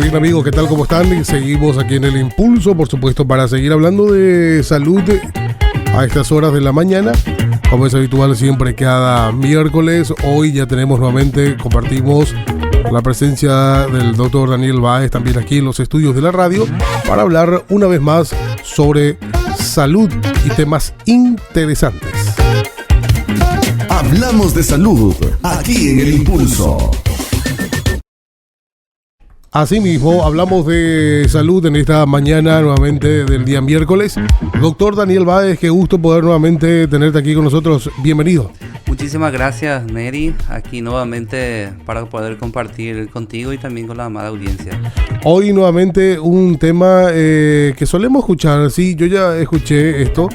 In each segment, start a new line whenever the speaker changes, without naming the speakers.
bien amigos, ¿qué tal? ¿Cómo están? Seguimos aquí en El Impulso, por supuesto, para seguir hablando de salud a estas horas de la mañana. Como es habitual siempre cada miércoles, hoy ya tenemos nuevamente, compartimos la presencia del doctor Daniel Báez también aquí en los estudios de la radio para hablar una vez más sobre salud y temas interesantes.
Hablamos de salud aquí en El Impulso.
Asimismo, hablamos de salud en esta mañana nuevamente del día miércoles. Doctor Daniel Báez, qué gusto poder nuevamente tenerte aquí con nosotros. Bienvenido.
Muchísimas gracias, Neri, aquí nuevamente para poder compartir contigo y también con la amada audiencia.
Hoy nuevamente un tema que solemos escuchar, sí, yo ya escuché esto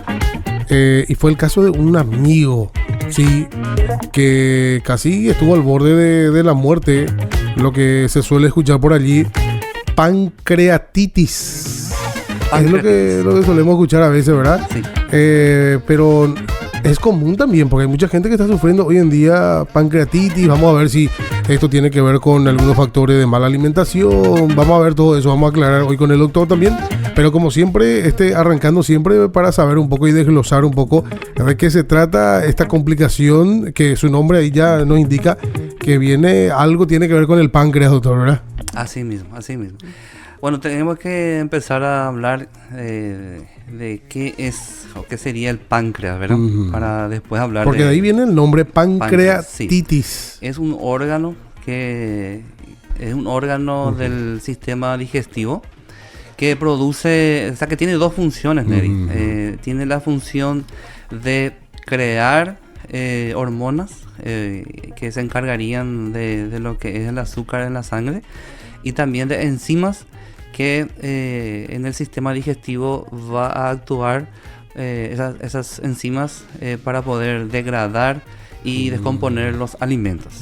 y fue el caso de un amigo, sí, que casi estuvo al borde de la muerte, lo que se suele escuchar por allí, pancreatitis. Es lo que solemos escuchar a veces, ¿verdad?
Sí.
Pero es común también, porque hay mucha gente que está sufriendo hoy en día pancreatitis. Vamos a ver si esto tiene que ver con algunos factores de mala alimentación. Vamos a ver todo eso, vamos a aclarar hoy con el doctor también. Pero como siempre, arrancando siempre para saber un poco y desglosar un poco de qué se trata esta complicación, que su nombre ahí ya nos indica que algo tiene que ver con el páncreas, doctor, ¿verdad?
Así mismo, así mismo. Bueno, tenemos que empezar a hablar de qué es o qué sería el páncreas, ¿verdad? Para después hablar
porque de ahí viene el nombre pancreatitis.
Sí. Es un órgano del sistema digestivo que produce, o sea, que tiene dos funciones, Neri. Tiene la función de crear hormonas que se encargarían de lo que es el azúcar en la sangre, y también de enzimas que en el sistema digestivo va a actuar esas enzimas para poder degradar y descomponer los alimentos.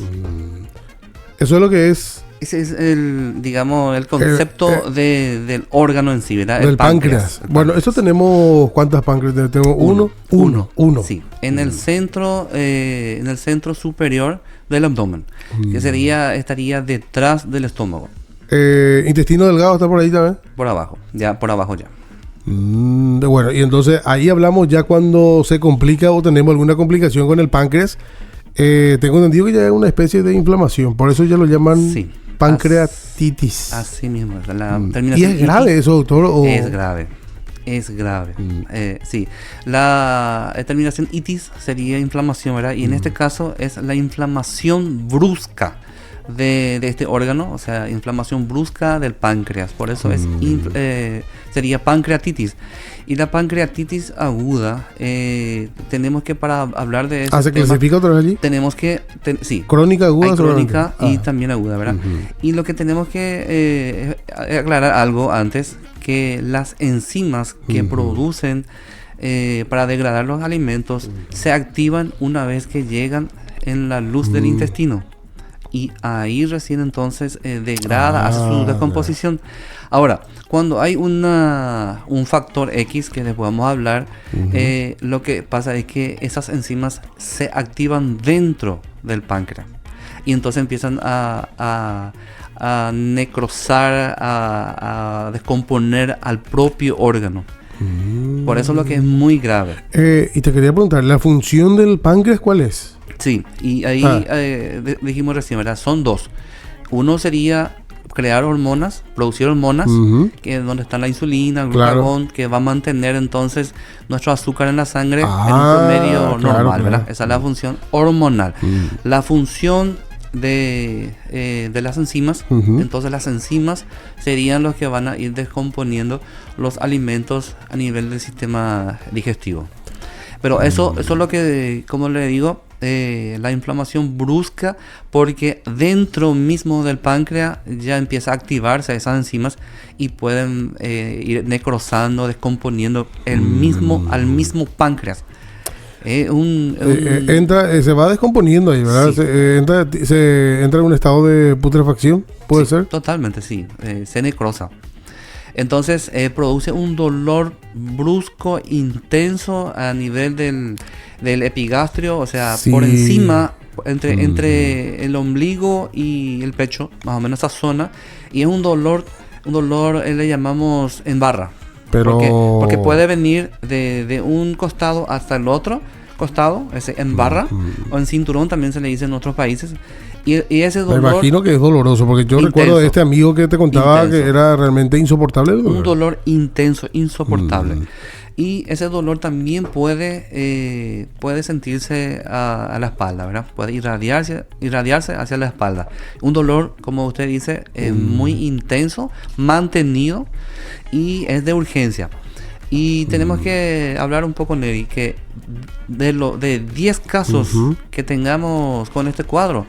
Eso es lo que es.
Ese es el concepto del órgano en sí, ¿verdad?
El páncreas. Bueno, eso tenemos, ¿cuántas páncreas? Tenemos uno.
Sí, en el centro superior del abdomen, que estaría detrás del estómago.
¿Intestino delgado está por ahí también?
Por abajo ya.
Bueno, y entonces ahí hablamos ya cuando se complica o tenemos alguna complicación con el páncreas. Tengo entendido que ya es una especie de inflamación, por eso ya lo llaman pancreatitis.
Así mismo, la terminación.
¿Y es grave eso, doctor? ¿O?
Es grave. Sí, la terminación itis sería inflamación, ¿verdad? Y en este caso es la inflamación brusca de este órgano, o sea, inflamación brusca del páncreas. Por eso sería pancreatitis. Y la pancreatitis aguda, tenemos que, para hablar de eso,
¿se clasifica otra vez allí?
Tenemos que, sí,
crónica, aguda,
crónica y también aguda, ¿verdad? Y lo que tenemos que aclarar algo antes, que las enzimas que producen para degradar los alimentos se activan una vez que llegan en la luz del intestino. Y ahí recién entonces degrada, hace su descomposición. Ahora, cuando hay un factor X que después vamos a hablar, lo que pasa es que esas enzimas se activan dentro del páncreas. Y entonces empiezan a necrosar, a descomponer al propio órgano. Por eso es lo que es muy grave.
Y te quería preguntar, ¿la función del páncreas cuál es?
Sí, y ahí dijimos recién, ¿verdad? Son dos. Uno sería crear hormonas, producir hormonas, que es donde está la insulina, el glucagón, que va a mantener entonces nuestro azúcar en la sangre en un promedio normal, ¿verdad? Esa es la función hormonal. La función de las enzimas, entonces las enzimas serían los que van a ir descomponiendo los alimentos a nivel del sistema digestivo. Pero eso es lo que, como le digo, la inflamación brusca, porque dentro mismo del páncreas ya empieza a activarse esas enzimas y pueden ir necrosando, descomponiendo al mismo páncreas. Se
va descomponiendo ahí, ¿verdad? Sí. Se entra en un estado de putrefacción, ¿puede ser?
Totalmente, sí. Se necrosa. Entonces produce un dolor brusco, intenso a nivel del epigastrio, o sea, por encima entre el ombligo y el pecho, más o menos esa zona, y es un dolor le llamamos en barra.
Pero...
porque puede venir de un costado hasta el otro costado, ese en barra, o en cinturón también se le dice en otros países. Y ese dolor...
Me imagino que es doloroso, porque yo recuerdo de este amigo que te contaba que era realmente insoportable el dolor.
Un dolor intenso, insoportable. Y ese dolor también puede sentirse a la espalda, ¿verdad? Puede irradiarse hacia la espalda. Un dolor, como usted dice, muy intenso, mantenido, y es de urgencia. Y tenemos que hablar un poco, Neri, que de 10 casos que tengamos con este cuadro,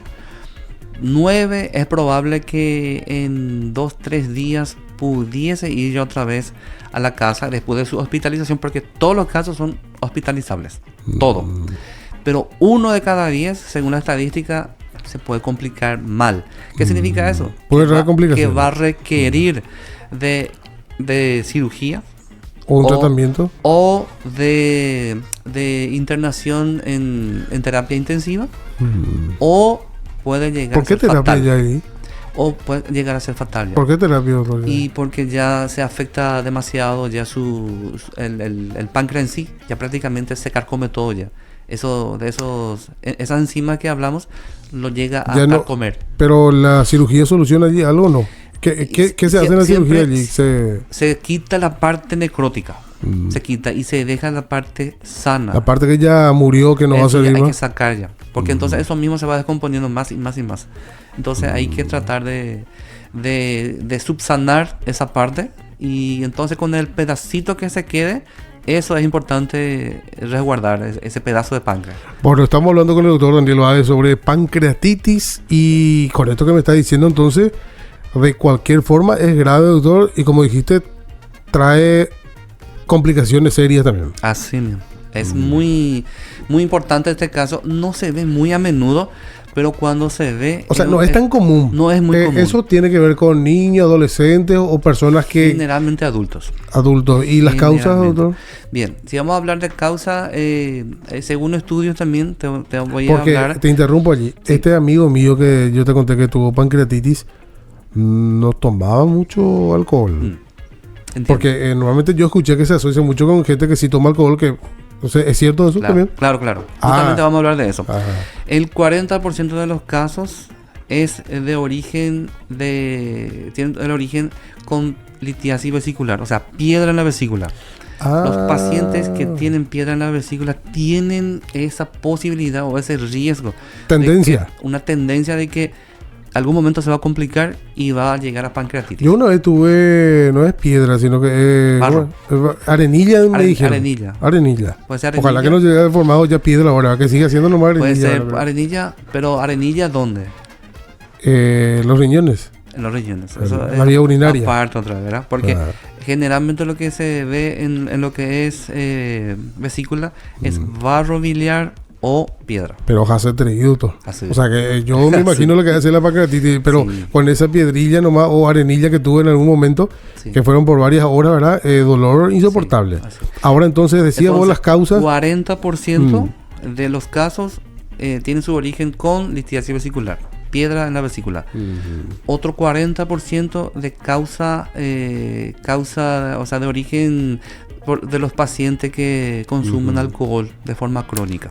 9 es probable que en 2-3 días pudiese ir ya otra vez a la casa después de su hospitalización, porque todos los casos son hospitalizables, todo. Pero 1 de cada 10, según la estadística, se puede complicar mal. ¿Qué significa eso? Que va a requerir de cirugía.
¿O un tratamiento?
O de internación en terapia intensiva. O puede llegar a ser fatal. ¿Por qué terapia ya ahí? O puede llegar a ser fatal ya.
¿Por qué terapia, doctor?
Y porque ya se afecta demasiado ya el páncreas en sí, ya prácticamente se carcome todo ya. Esa enzima que hablamos lo llega a carcomer.
Pero la cirugía soluciona allí algo o no. ¿Qué se hace en la cirugía allí?
Se quita la parte necrótica. Se quita y se deja la parte sana.
La parte que ya murió, que no va a servir más.
Hay que sacar ya. Porque entonces eso mismo se va descomponiendo más y más y más. Entonces hay que tratar de subsanar esa parte. Y entonces con el pedacito que se quede, eso es importante resguardar, ese pedazo de páncreas. Bueno,
estamos hablando con el doctor Daniel Báez sobre pancreatitis. Y con esto que me está diciendo, entonces, de cualquier forma es grave, doctor. Y como dijiste, trae complicaciones serias también.
Así mismo. Es muy, muy importante este caso. No se ve muy a menudo, pero cuando se ve...
O sea, no es tan común.
No es muy común.
Eso tiene que ver con niños, adolescentes o personas que...
Generalmente adultos.
Adultos. ¿Y las causas, doctor?
Bien, si vamos a hablar de causa, según estudios también, te voy a hablar...
Porque te interrumpo allí. Sí. Este amigo mío que yo te conté que tuvo pancreatitis, no tomaba mucho alcohol. Entiendo. Porque normalmente yo escuché que se asocia mucho con gente que sí toma alcohol, que... O sea, ¿es cierto eso también?
Claro. Justamente vamos a hablar de eso. El 40% de los casos es de origen tiene el origen con litiasis vesicular, o sea, piedra en la vesícula. Los pacientes que tienen piedra en la vesícula tienen esa posibilidad o ese riesgo. Una tendencia de que algún momento se va a complicar y va a llegar a pancreatitis.
Yo una vez tuve, no es piedra, sino que arenilla, me dijeron. Arenilla.
Puede ser arenilla.
Ojalá que no se haya formado ya piedra ahora, que siga siendo nomás arenilla.
Puede ser arenilla, pero arenilla ¿dónde?
Los riñones.
En los riñones.
La vía urinaria.
Aparte otra vez, ¿verdad? Porque generalmente lo que se ve en lo que es vesícula es barro biliar o piedra.
Pero hace 3 minutos. O sea que yo me imagino lo que hace la pancreatitis, pero con esa piedrilla nomás o arenilla que tuve en algún momento, que fueron por varias horas, ¿verdad? Dolor insoportable. Ahora entonces decíamos las causas.
40% de los casos tienen su origen con litiasis vesicular, piedra en la vesícula. Otro 40% de causa, o sea, de origen de los pacientes que consumen alcohol de forma crónica.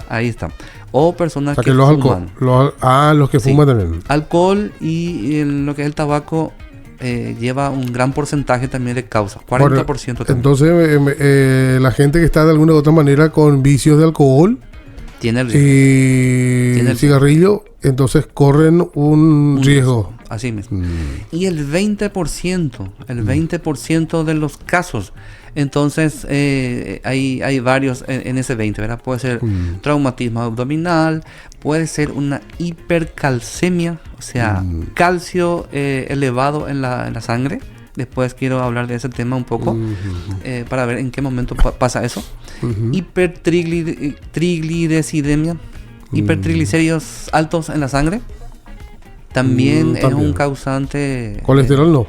Ahí está. O personas que fuman.
Los que fuman también.
Alcohol y lo que es el tabaco lleva un gran porcentaje también de causas. 40% también.
Entonces, la gente que está de alguna u otra manera con vicios de alcohol
tiene el riesgo.
Y cigarrillo, entonces corren un riesgo.
Así mismo. Y el 20% de los casos, entonces hay varios en ese 20, ¿verdad? Puede ser traumatismo abdominal, puede ser una hipercalcemia, o sea, calcio elevado en la sangre. Después quiero hablar de ese tema un poco para ver en qué momento pasa eso. Hipertrigliceridemia, hipertriglicéridos altos en la sangre. También es un causante.
¿Colesterol no?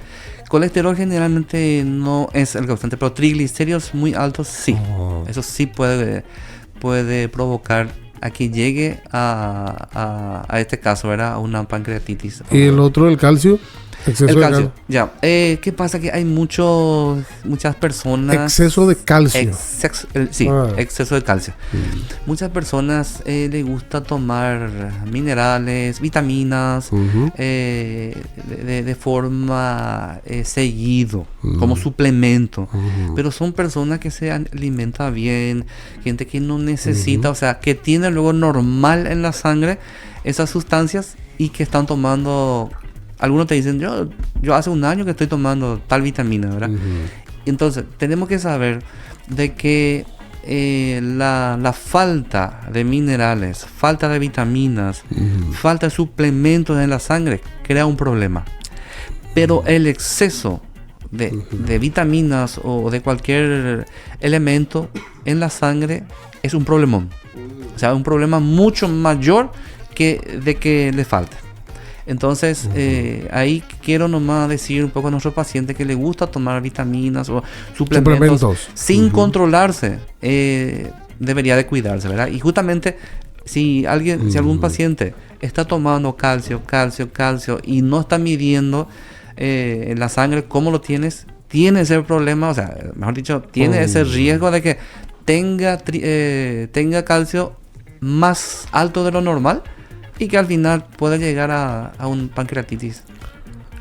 Colesterol generalmente no es el causante, pero triglicéridos muy altos sí. Eso sí puede provocar que llegue a este caso, ¿verdad? A una pancreatitis.
¿Y el otro, el calcio? Exceso
El
de
calcio, ya. ¿Qué pasa? Que hay muchas personas...
Exceso de calcio.
Exceso de calcio. Muchas personas les gusta tomar minerales, vitaminas, de forma seguido, como suplemento. Pero son personas que se alimentan bien, gente que no necesita, o sea, que tiene luego normal en la sangre esas sustancias y que están tomando... Algunos te dicen, yo hace un año que estoy tomando tal vitamina, ¿verdad? Entonces, tenemos que saber de que la falta de minerales, falta de vitaminas, falta de suplementos en la sangre crea un problema. Pero el exceso de vitaminas o de cualquier elemento en la sangre es un problemón. O sea, un problema mucho mayor de que le falte. Entonces, ahí quiero nomás decir un poco a nuestro paciente que le gusta tomar vitaminas o suplementos. Sin controlarse, debería de cuidarse, ¿verdad? Y justamente, si algún paciente está tomando calcio y no está midiendo en la sangre cómo lo tiene ese problema, o sea, mejor dicho, tiene ese riesgo de que tenga calcio más alto de lo normal, y que al final pueda llegar a un pancreatitis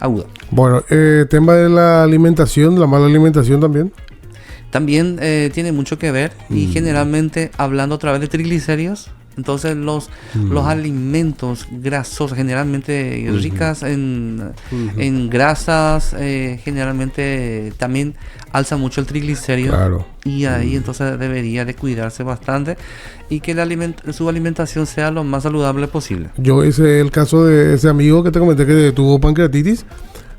aguda.
Bueno, tema de la alimentación, la mala alimentación también.
También tiene mucho que ver, y generalmente hablando otra vez de triglicéridos, entonces los alimentos grasosos, generalmente ricas en grasas, generalmente también alza mucho el triglicérido. Claro. Y ahí entonces debería de cuidarse bastante y que su alimentación sea lo más saludable posible.
Yo ese es el caso de ese amigo que te comenté que tuvo pancreatitis.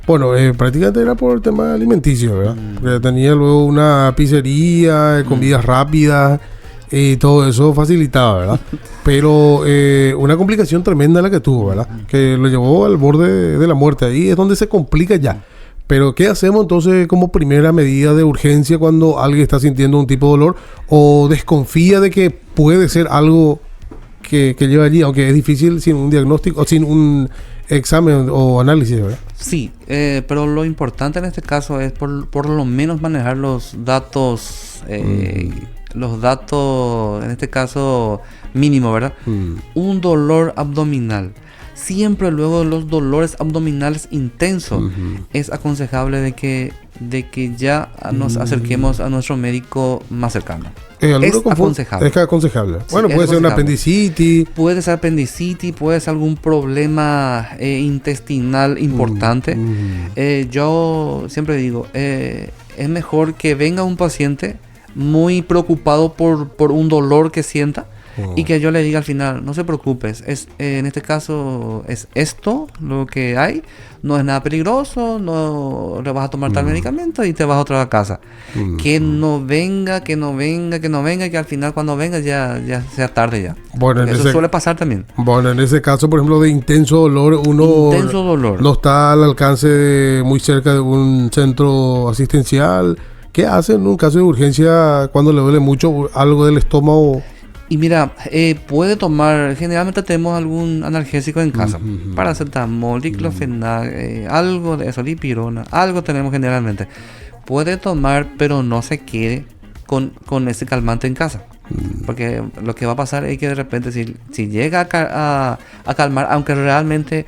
Bueno, prácticamente era por el tema alimenticio, ¿verdad? Porque tenía luego una pizzería de comidas rápidas y todo eso facilitaba, ¿verdad? Pero una complicación tremenda la que tuvo, ¿verdad? Que lo llevó al borde de la muerte. Ahí es donde se complica ya. Pero ¿qué hacemos entonces como primera medida de urgencia cuando alguien está sintiendo un tipo de dolor o desconfía de que puede ser algo que lleva allí, aunque es difícil sin un diagnóstico o sin un examen o análisis, ¿verdad?
Sí, pero lo importante en este caso es por lo menos manejar los datos, en este caso mínimo, ¿verdad? Un dolor abdominal. Siempre luego de los dolores abdominales intensos es aconsejable de que ya nos acerquemos a nuestro médico más cercano. Es aconsejable.
Es aconsejable. Bueno, puede ser una apendicitis.
Puede ser apendicitis, puede ser algún problema intestinal importante. Yo siempre digo, es mejor que venga un paciente muy preocupado por un dolor que sienta, y que yo le diga al final, no se preocupes, en este caso es esto lo que hay, no es nada peligroso, no le vas a tomar tal medicamento y te vas otra vez a casa. Que no venga, que al final cuando venga ya sea tarde ya. Bueno, eso suele pasar también.
Bueno, en ese caso, por ejemplo, de intenso dolor, no está al alcance muy cerca de un centro asistencial. ¿Qué hace en un caso de urgencia cuando le duele mucho algo del estómago?
Y mira, puede tomar, generalmente tenemos algún analgésico en casa, paracetamol, diclofenac, algo de eso, dipirona, algo tenemos generalmente. Puede tomar, pero no se quede con ese calmante en casa. Porque lo que va a pasar es que de repente si llega a calmar, aunque realmente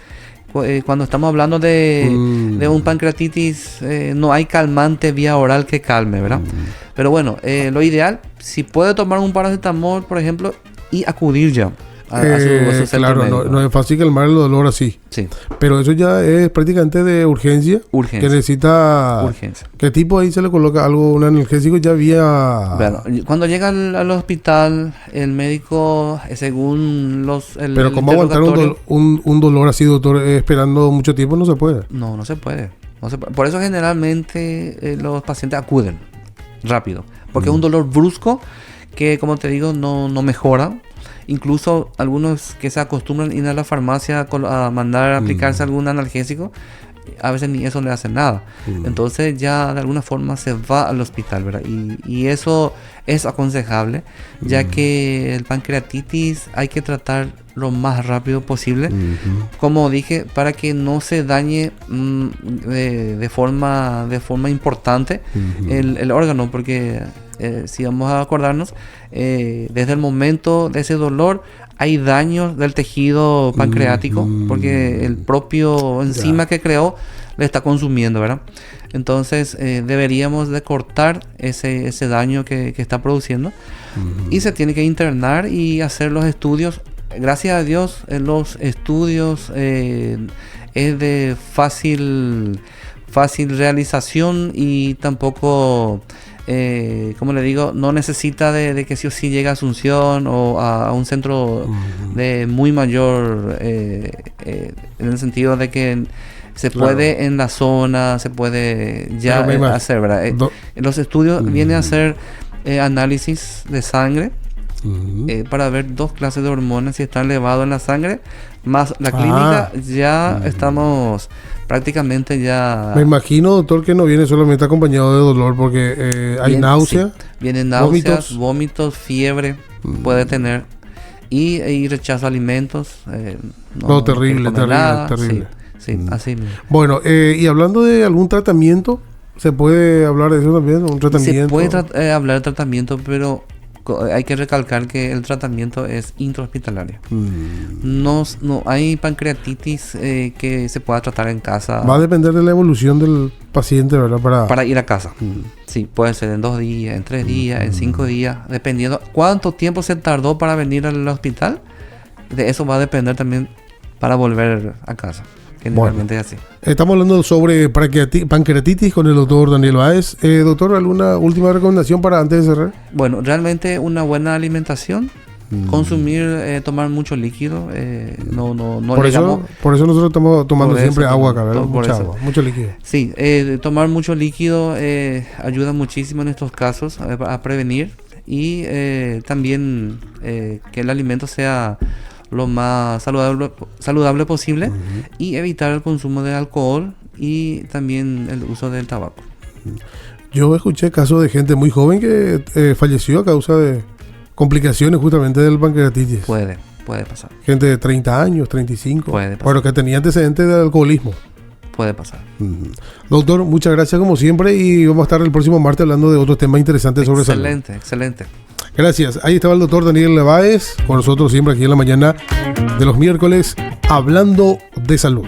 cuando estamos hablando de un pancreatitis, no hay calmante vía oral que calme, ¿verdad? Pero bueno, lo ideal, si puede tomar un paracetamol, por ejemplo, y acudir ya a su centro médico.
No es fácil calmar el dolor así.
Sí.
Pero eso ya es prácticamente de urgencia. Que necesita...
Urgencia.
¿Qué tipo ahí se le coloca un analgésico ya vía...?
Bueno, cuando llega al hospital, el médico, según
Pero ¿cómo aguantar un dolor así, doctor, esperando mucho tiempo? No se puede.
No se puede. Por eso generalmente los pacientes acuden rápido. Porque es un dolor brusco que, como te digo, no mejora. Incluso algunos que se acostumbran a ir a la farmacia a mandar a aplicarse algún analgésico, a veces ni eso le hace nada. Entonces ya de alguna forma se va al hospital, ¿verdad? Y eso es aconsejable, ya que el pancreatitis hay que tratar lo más rápido posible, como dije, para que no se dañe de forma importante el órgano, porque si vamos a acordarnos, desde el momento de ese dolor hay daños del tejido pancreático, porque el propio enzima que creó le está consumiendo, ¿verdad? Entonces deberíamos de cortar ese daño que está produciendo, y se tiene que internar y hacer los estudios. Gracias a Dios, los estudios es de fácil realización, y tampoco, como le digo, no necesita de que sí o sí llegue a Asunción o a un centro de muy mayor, en el sentido de que se puede en la zona, se puede ya hacer, ¿verdad? Los estudios vienen a hacer análisis de sangre, para ver 2 clases de hormonas si están elevados en la sangre, más la clínica. Ya estamos prácticamente ya...
Me imagino, doctor, que no viene solamente acompañado de dolor, porque hay náusea.
Sí. Vienen náuseas, vómitos, fiebre, puede tener, y rechazo a alimentos.
No, terrible.
Sí, así mismo.
Bueno, y hablando de algún tratamiento, ¿se puede hablar de eso también? ¿Un tratamiento?
Se puede hablar de tratamiento, pero hay que recalcar que el tratamiento es intrahospitalario. No hay pancreatitis que se pueda tratar en casa.
Va a depender de la evolución del paciente, ¿verdad?
Para ir a casa. Sí, puede ser en 2 días, en 3 días, en 5 días, dependiendo cuánto tiempo se tardó para venir al hospital. De eso va a depender también para volver a casa. Generalmente es así.
Estamos hablando sobre pancreatitis con el doctor Daniel Báez. Doctor, ¿alguna última recomendación para antes de cerrar?
Bueno, realmente una buena alimentación, consumir, tomar mucho líquido,
por eso nosotros estamos tomando siempre agua acá, ¿verdad? Mucha agua, mucho líquido.
Sí, tomar mucho líquido ayuda muchísimo en estos casos a prevenir, y también que el alimento sea lo más saludable posible, y evitar el consumo de alcohol y también el uso del tabaco.
Yo escuché casos de gente muy joven que falleció a causa de complicaciones justamente del pancreatitis.
Puede pasar.
Gente de 30 años, 35.
Puede pasar.
Bueno, que tenía antecedentes de alcoholismo.
Puede pasar.
Doctor, muchas gracias como siempre, y vamos a estar el próximo martes hablando de otros temas interesantes sobre salud.
Excelente.
Gracias. Ahí estaba el doctor Daniel Báez con nosotros siempre aquí en la mañana de los miércoles, hablando de salud.